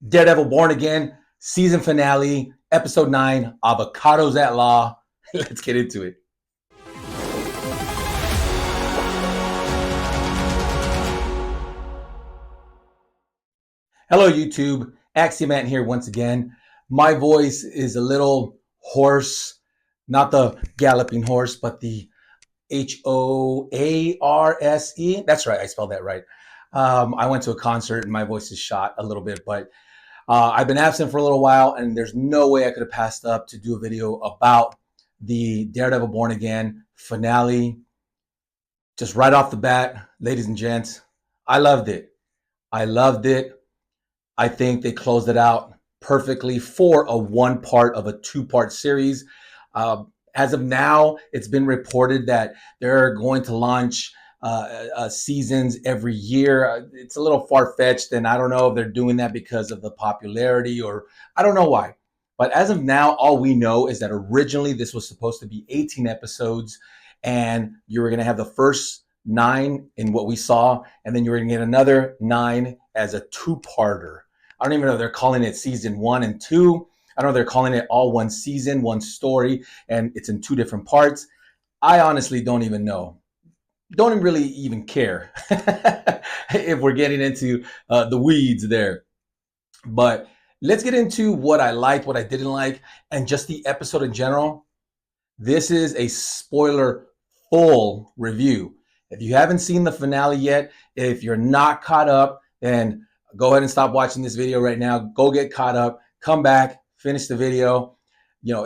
Daredevil Born Again, season finale, episode 9, Avocados at Law. Let's get into it. Hello, YouTube. Axiomat here once again. My voice is a little hoarse, not the galloping horse, but the Hoarse. That's right, I spelled that right. I went to a concert and my voice is shot a little bit, but I've been absent for a little while, and there's no way I could have passed up to do a video about the Daredevil Born Again finale. Just right off the bat, ladies and gents, I loved it. I loved it. I think they closed it out perfectly for a one part of a two-part series. As of now, it's been reported that they're going to launch seasons every year. It's a little far-fetched, and I don't know if they're doing that because of the popularity, or I don't know why. But as of now, all we know is that originally this was supposed to be 18 episodes, and you were going to have the first 9 in what we saw, and then you were going to get another 9 as a two-parter. I don't even know if they're calling it season 1 and 2. I don't know if they're calling it all one season, one story, and it's in 2 different parts. I honestly don't even know. Don't really even care if we're getting into the weeds there. But let's get into what I liked, what I didn't like, and just the episode in general. This is a spoiler full review. If you haven't seen the finale yet, if you're not caught up, then go ahead and stop watching this video right now. Go get caught up, come back, finish the video,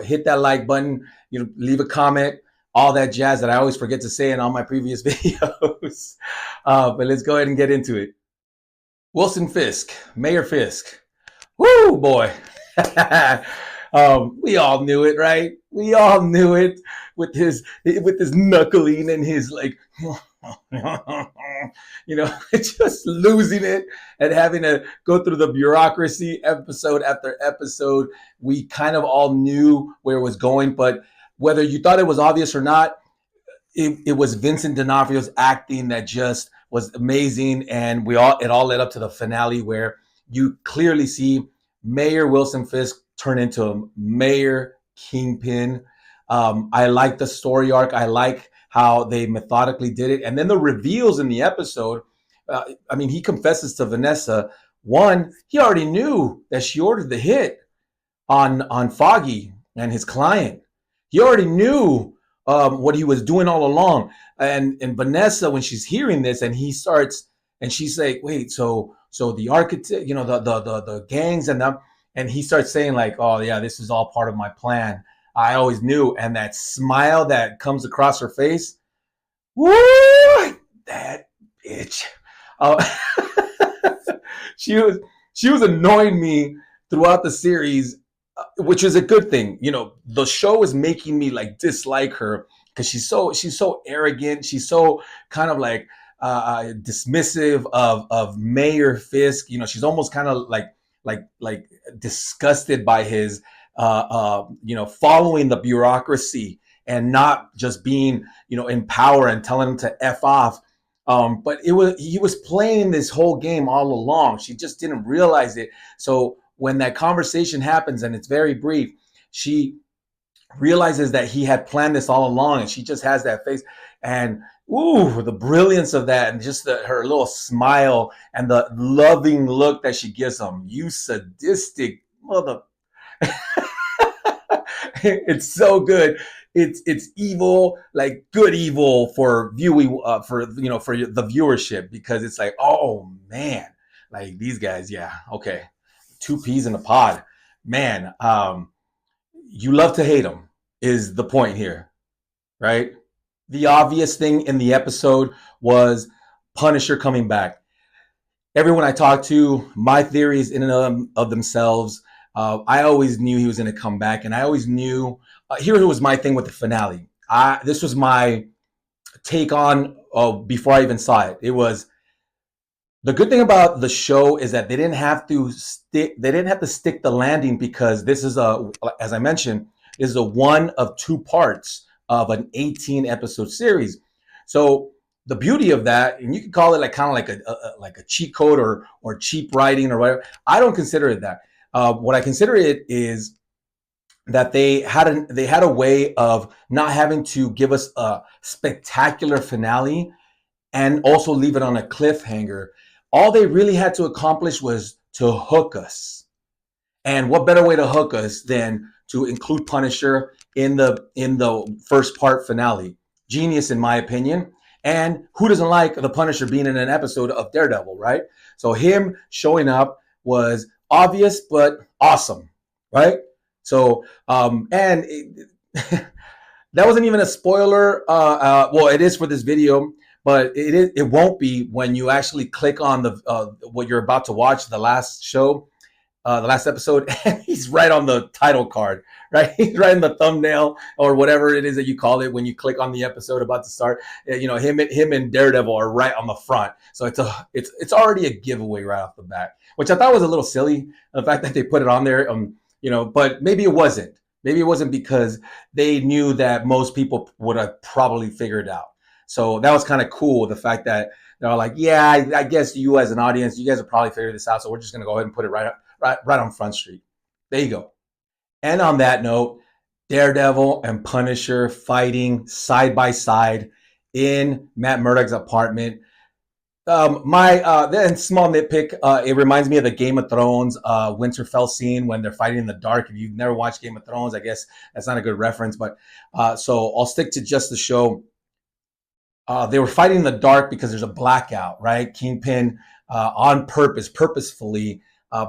hit that like button, leave a comment, all that jazz that I always forget to say in all my previous videos. But let's go ahead and get into it. Wilson Fisk, Mayor Fisk. Woo, boy. We all knew it, right? We all knew it with his knuckling and his like, just losing it and having to go through the bureaucracy episode after episode. We kind of all knew where it was going, but whether you thought it was obvious or not, it was Vincent D'Onofrio's acting that just was amazing, and it all led up to the finale where you clearly see Mayor Wilson Fisk turn into a Mayor Kingpin. I like the story arc. I like how they methodically did it. And then the reveals in the episode, he confesses to Vanessa. One, he already knew that she ordered the hit on Foggy and his client. He already knew what he was doing all along. And Vanessa, when she's hearing this, and she's like, wait, so the architect, the gangs and he starts saying like, oh yeah, this is all part of my plan. I always knew. And that smile that comes across her face, woo, that bitch. She was annoying me throughout the series, which is a good thing. The show is making me like dislike her because she's so arrogant. She's so kind of like dismissive of Mayor Fisk. She's almost kind of like disgusted by his following the bureaucracy and not just being in power and telling him to F off. But he was playing this whole game all along. She just didn't realize it. So when that conversation happens, and it's very brief, she realizes that he had planned this all along, and she just has that face. And ooh, the brilliance of that, and just her little smile and the loving look that she gives him. You sadistic mother. It's so good. It's evil, like good evil for viewing, for the viewership, because it's like, oh man, like these guys, yeah, okay, 2 peas in a pod, man. You love to hate them is the point here, right? The obvious thing in the episode was Punisher coming back. Everyone I talked to, my theories in and of themselves, I always knew he was going to come back, and I always knew. Here was my thing with the finale. This was my take on before I even saw it. It was the good thing about the show is that they didn't have to stick the landing, because this is as I mentioned, is a one of 2 parts of an 18 episode series. So the beauty of that, and you could call it like kind of like a cheat code or cheap writing or whatever. I don't consider it that. What I consider it is that they had a way of not having to give us a spectacular finale and also leave it on a cliffhanger. All they really had to accomplish was to hook us. And what better way to hook us than to include Punisher in the first part finale? Genius, in my opinion. And who doesn't like the Punisher being in an episode of Daredevil, right? So him showing up was obvious but awesome, right? So and that wasn't even a spoiler. Well, it is for this video, but it won't be when you actually click on the what you're about to watch, the last show, the last episode, and he's right on the title card, right? He's right in the thumbnail or whatever it is that you call it when you click on the episode about to start. You know, him and Daredevil are right on the front, so it's already a giveaway right off the bat, which I thought was a little silly. The fact that they put it on there, you know, but maybe it wasn't. Maybe it wasn't because they knew that most people would have probably figured it out. So that was kind of cool. The fact that they're like, yeah, I guess you as an audience, you guys have probably figured this out. So we're just going to go ahead and put it right on Front Street. There you go. And on that note, Daredevil and Punisher fighting side by side in Matt Murdock's apartment. Then small nitpick, it reminds me of the Game of Thrones Winterfell scene when they're fighting in the dark. If you've never watched Game of Thrones, I guess that's not a good reference, but so I'll stick to just the show. They were fighting in the dark because there's a blackout, right? Kingpin on purpose, purposefully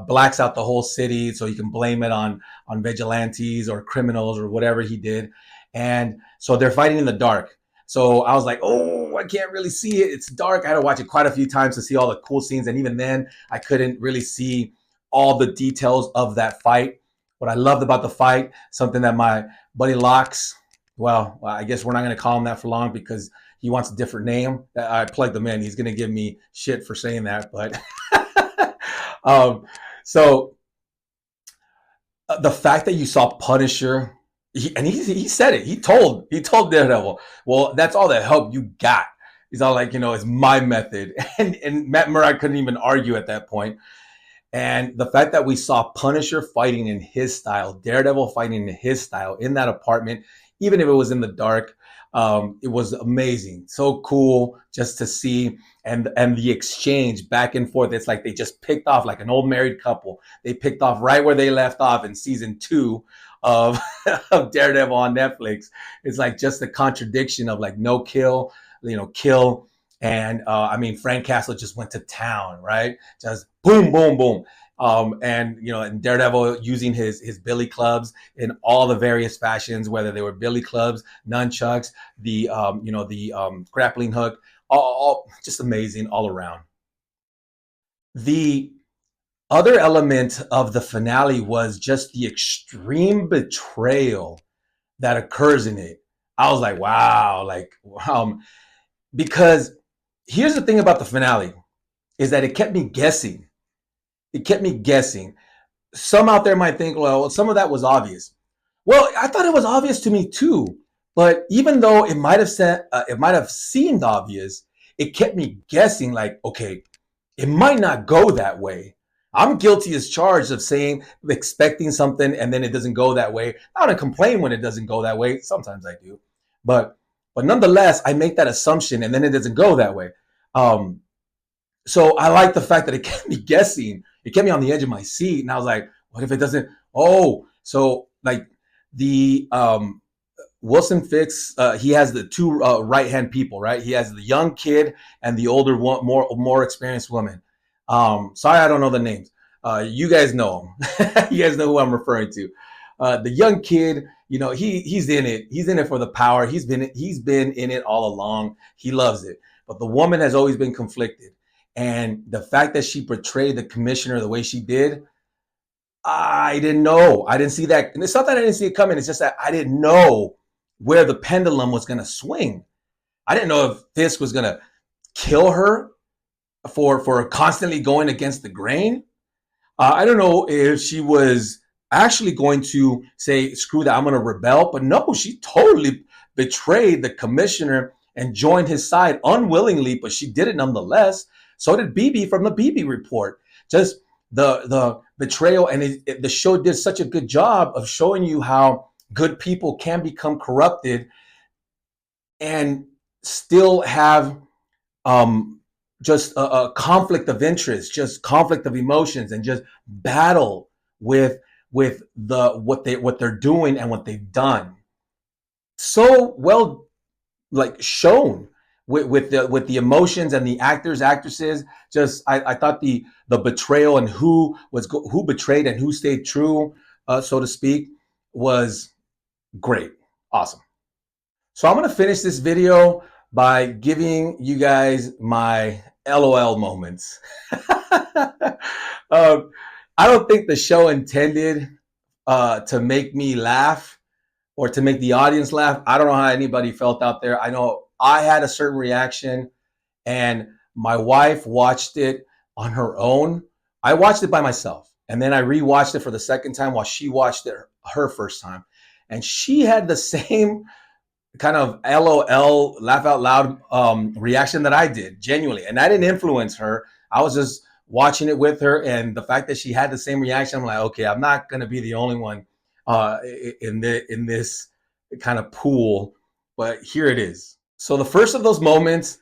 blacks out the whole city so he can blame it on vigilantes or criminals or whatever he did. And so they're fighting in the dark. So I was like, oh, I can't really see it. It's dark. I had to watch it quite a few times to see all the cool scenes. And even then, I couldn't really see all the details of that fight. What I loved about the fight, something that my buddy Locks, well, I guess we're not going to call him that for long because he wants a different name. I plugged him in. He's going to give me shit for saying that. But so the fact that you saw Punisher, he said it. He told Daredevil, well, that's all the help you got. He's all like, you know, it's my method. And Matt Murdock couldn't even argue at that point. And the fact that we saw Punisher fighting in his style, Daredevil fighting in his style in that apartment, even if it was in the dark, it was amazing. So cool just to see. And the exchange back and forth. It's like they just picked off like an old married couple. They picked off right where they left off in season 2 of, of Daredevil on Netflix. It's like just the contradiction of like no kill, you know, kill. And I mean, Frank Castle just went to town, right? Just boom, boom, boom. And you know, and Daredevil using his billy clubs in all the various fashions, whether they were billy clubs, nunchucks, the grappling hook, all just amazing all around. The other element of the finale was just the extreme betrayal that occurs in it. I was like, wow, because here's the thing about the finale is that it kept me guessing. It kept me guessing. Some out there might think, well, some of that was obvious. Well, I thought it was obvious to me too. But even though it might have seemed obvious, it kept me guessing. Like, okay, it might not go that way. I'm guilty as charged of expecting something, and then it doesn't go that way. I don't complain when it doesn't go that way. Sometimes I do, but nonetheless, I make that assumption, and then it doesn't go that way. So I like the fact that it kept me guessing. It kept me on the edge of my seat, and I was like, what if it doesn't? Oh, so like the Wilson Fix, he has the two right-hand people, right? He has the young kid and the older one, more experienced woman. Sorry, I don't know the names. You guys know them. You guys know who I'm referring to. The young kid, you know, he's in it. He's in it for the power. He's been in it all along. He loves it. But the woman has always been conflicted. And the fact that she portrayed the commissioner the way she did, I didn't know. I didn't see that. And it's not that I didn't see it coming. It's just that I didn't know where the pendulum was going to swing. I didn't know if Fisk was going to kill her for constantly going against the grain. I don't know if she was actually going to say, screw that, I'm going to rebel. But no, she totally betrayed the commissioner and joined his side unwillingly, but she did it nonetheless. So did BB from the BB report. Just the betrayal, and the show did such a good job of showing you how good people can become corrupted and still have just a conflict of interest, just conflict of emotions, and just battle with what they're doing and what they've done. So well, like, shown with the emotions and the actors, actresses. Just I thought the betrayal and who betrayed and who stayed true, so to speak, was great, awesome. So I'm gonna finish this video by giving you guys my LOL moments. I don't think the show intended to make me laugh or to make the audience laugh. I don't know how anybody felt out there. I know I had a certain reaction, and my wife watched it on her own. I watched it by myself, and then I rewatched it for the second time while she watched it her first time. And she had the same kind of LOL, laugh out loud reaction that I did, genuinely. And I didn't influence her. I was just watching it with her. And the fact that she had the same reaction, I'm like, okay, I'm not going to be the only one in this kind of pool. But here it is. So the first of those moments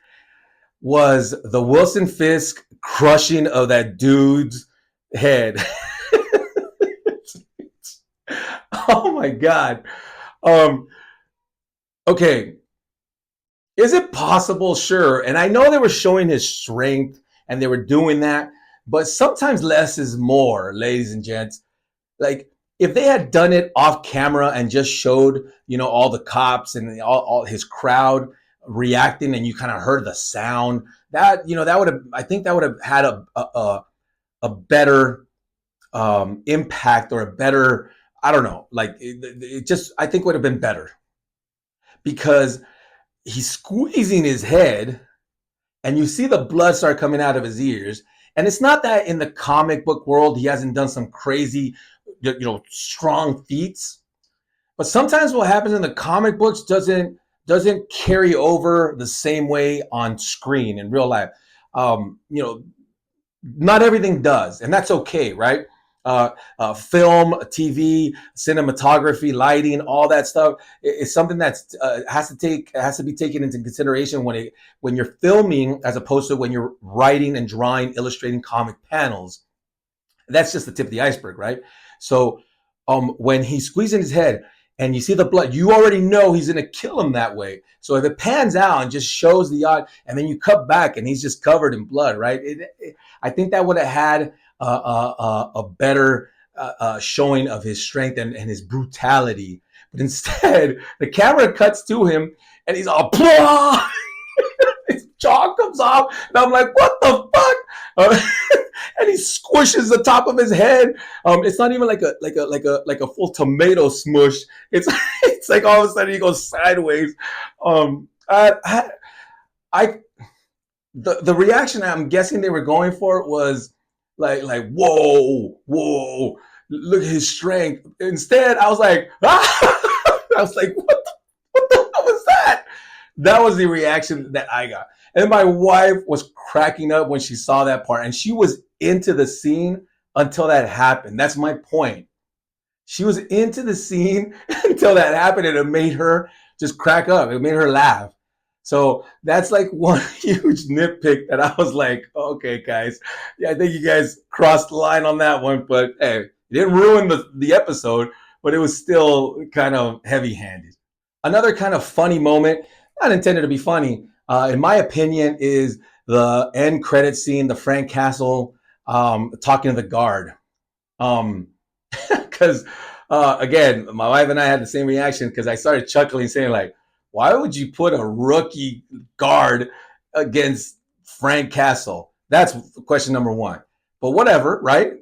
was the Wilson Fisk crushing of that dude's head. Oh my God. Okay, is it possible? Sure. And I know they were showing his strength and they were doing that, but sometimes less is more, ladies and gents. Like, if they had done it off camera and just showed, all the cops and all his crowd reacting, and you kind of heard the sound, that, that would have, I think that would have had a better impact, or a better, I don't know, like it just, I think would have been better. Because he's squeezing his head and you see the blood start coming out of his ears. And it's not that in the comic book world he hasn't done some crazy, strong feats. But sometimes what happens in the comic books doesn't carry over the same way on screen in real life. Not everything does, and that's okay, right? Film, TV, cinematography, lighting, all that stuff is something that's has to be taken into consideration when you're filming, as opposed to when you're writing and drawing, illustrating comic panels. That's just the tip of the iceberg, right? So when he's squeezing his head and you see the blood, you already know he's going to kill him that way. So if it pans out and just shows the eye, and then you cut back and he's just covered in blood, right? I think that would have had a better showing of his strength and his brutality. But instead, the camera cuts to him and he's all, blah! His jaw comes off, and I'm like, what the fuck? And he squishes the top of his head. It's not even like a full tomato smush. It's like all of a sudden he goes sideways. The reaction I'm guessing they were going for was like whoa, look at his strength. Instead, I was like, ah! I was like, what the hell was that? That was the reaction that I got. And my wife was cracking up when she saw that part, and she was into the scene until that happened. That's my point. She was into the scene until that happened, and it made her just crack up. It made her laugh. So that's like one huge nitpick that I was like, okay, guys, yeah, I think you guys crossed the line on that one, but hey, it didn't ruin the episode, but it was still kind of heavy-handed. Another kind of funny moment, not intended to be funny, in my opinion, is the end credit scene, the Frank Castle talking to the guard. Because again, my wife and I had the same reaction, because I started chuckling, saying like, why would you put a rookie guard against Frank Castle? That's question number one. But whatever, right?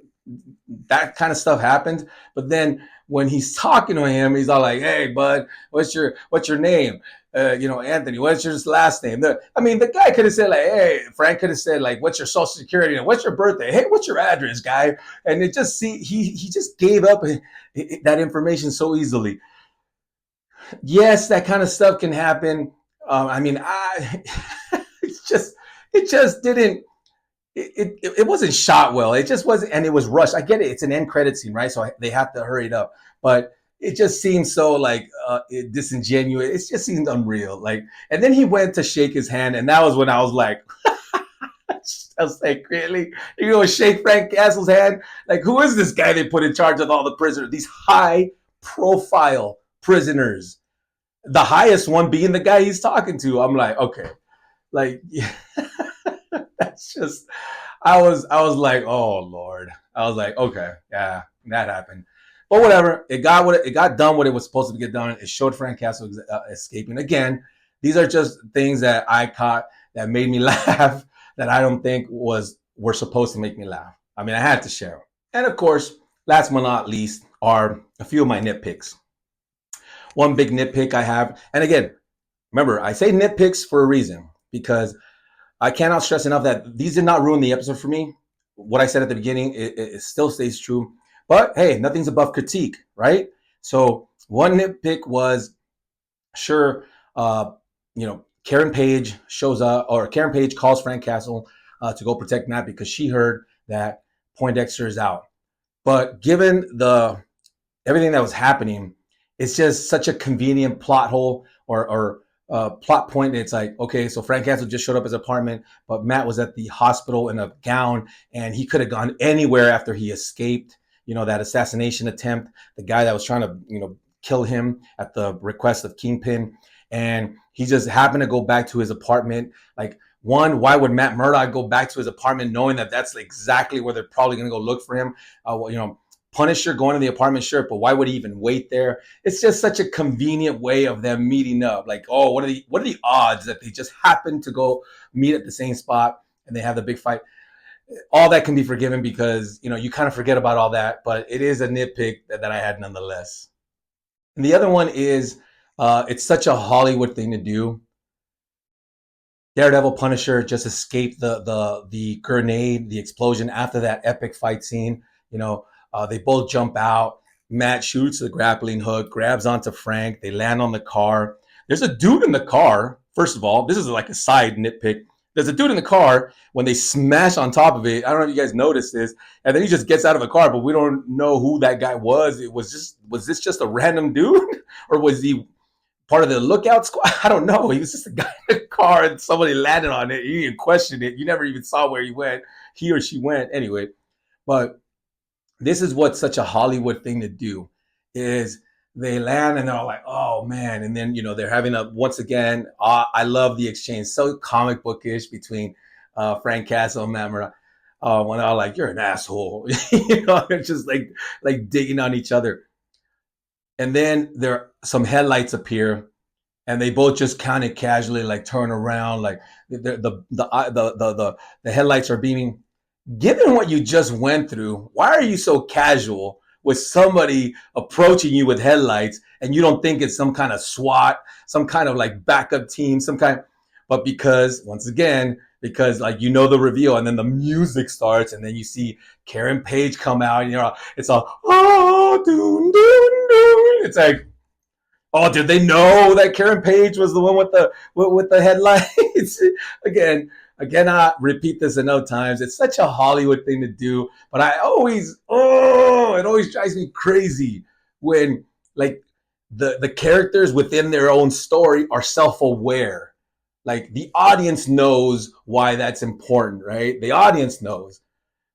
That kind of stuff happens. But then when he's talking to him, he's all like, hey, bud, what's your name? Anthony, what's your last name? The guy could have said like, hey, Frank could have said like, what's your social security? What's your birthday? Hey, what's your address, guy? And he just gave up that information so easily. Yes, that kind of stuff can happen. I mean, it's just, it just didn't. It wasn't shot well. It just wasn't, and it was rushed. I get it. It's an end credit scene, right? So they have to hurry it up. But it just seems so like disingenuous. It just seemed unreal. Like, and then he went to shake his hand, and that was when I was like, I was like, really? You go shake Frank Castle's hand? Like, who is this guy they put in charge of all the prisoners? These high profile prisoners. The highest one being the guy he's talking to. I'm like, okay, like that's just. I was like, oh Lord. I was like, okay, yeah, that happened. But whatever, it got done what it was supposed to get done. It showed Frank Castle escaping. Again, these are just things that I caught that made me laugh that I don't think were supposed to make me laugh. I mean, I had to share them. And of course, last but not least are a few of my nitpicks. One big nitpick I have, and again, remember, I say nitpicks for a reason because I cannot stress enough that these did not ruin the episode for me. What I said at the beginning, it still stays true. But hey, nothing's above critique, right? So one nitpick was, sure, Karen Page shows up, or Karen Page calls Frank Castle to go protect Matt because she heard that Poindexter is out. But given everything that was happening, it's just such a convenient plot hole or plot point. It's like, okay, so Frank Castle just showed up at his apartment, but Matt was at the hospital in a gown, and he could have gone anywhere after he escaped, that assassination attempt, the guy that was trying to, kill him at the request of Kingpin. And he just happened to go back to his apartment. Like, one, why would Matt Murdock go back to his apartment knowing that that's exactly where they're probably going to go look for him? Punisher going to the apartment, sure, but why would he even wait there? It's just such a convenient way of them meeting up. Like, oh, what are the odds that they just happen to go meet at the same spot and they have the big fight? All that can be forgiven because, you kind of forget about all that, but it is a nitpick that I had nonetheless. And the other one is, it's such a Hollywood thing to do. Daredevil, Punisher just escaped the grenade, the explosion after that epic fight scene. They both jump out. Matt shoots the grappling hook, grabs onto Frank. They land on the car. There's a dude in the car. First of all, this is like a side nitpick. There's a dude in the car when they smash on top of it. I don't know if you guys noticed this. And then he just gets out of the car, but we don't know who that guy was. Was this just a random dude? Or was he part of the lookout squad? I don't know. He was just a guy in the car and somebody landed on it. You didn't question it. You never even saw where he or she went. Anyway, but this is what's such a Hollywood thing to do is they land and they're all like, oh man. And then, they're having once again, I love the exchange. So comic bookish between Frank Castle and Matt Murdock. When they're all like, you're an asshole. They're just like digging on each other. And then some headlights appear and they both just kind of casually like turn around. Like the headlights are beaming. Given what you just went through, why are you so casual with somebody approaching you with headlights and you don't think it's some kind of SWAT, some kind of like backup team, but because like, the reveal and then the music starts and then you see Karen Page come out and it's all, oh, doon, doon, doon. It's like, oh, did they know that Karen Page was the one with the headlights? Again, I cannot repeat this enough times. It's such a Hollywood thing to do, but it always drives me crazy when like the characters within their own story are self-aware. Like the audience knows why that's important, right? The audience knows.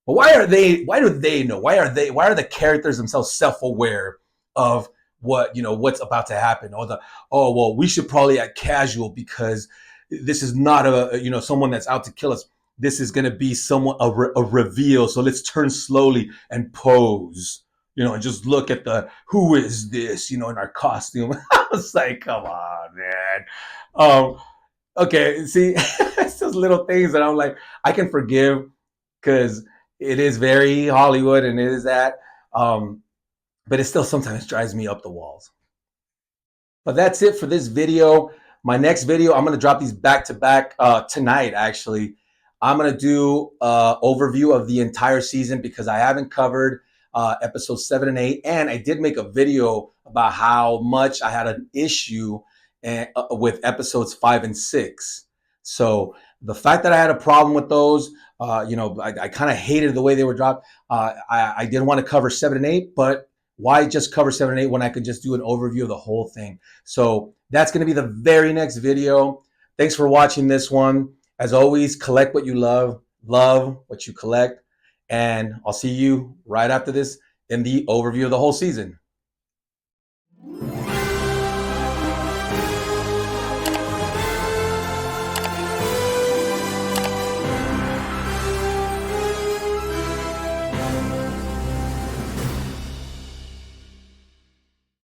But why do they know? Why are the characters themselves self-aware of what's about to happen? Well, we should probably act casual because this is not someone that's out to kill us. This is going to be a reveal. So let's turn slowly and pose, and just look at who is this, in our costume. I was like, come on, man. Okay. See, it's those little things that I'm like, I can forgive because it is very Hollywood and it is that, but it still sometimes drives me up the walls. But that's it for this video. My next video, I'm going to drop these back to back tonight, actually. I'm going to do an overview of the entire season because I haven't covered episodes 7 and 8. And I did make a video about how much I had an issue and with episodes 5 and 6. So the fact that I had a problem with those, I kind of hated the way they were dropped. I didn't want to cover 7 and 8, but why just cover 7 and 8 when I could just do an overview of the whole thing? So that's going to be the very next video. Thanks for watching this one. As always, collect what you love what you collect, and I'll see you right after this in the overview of the whole season.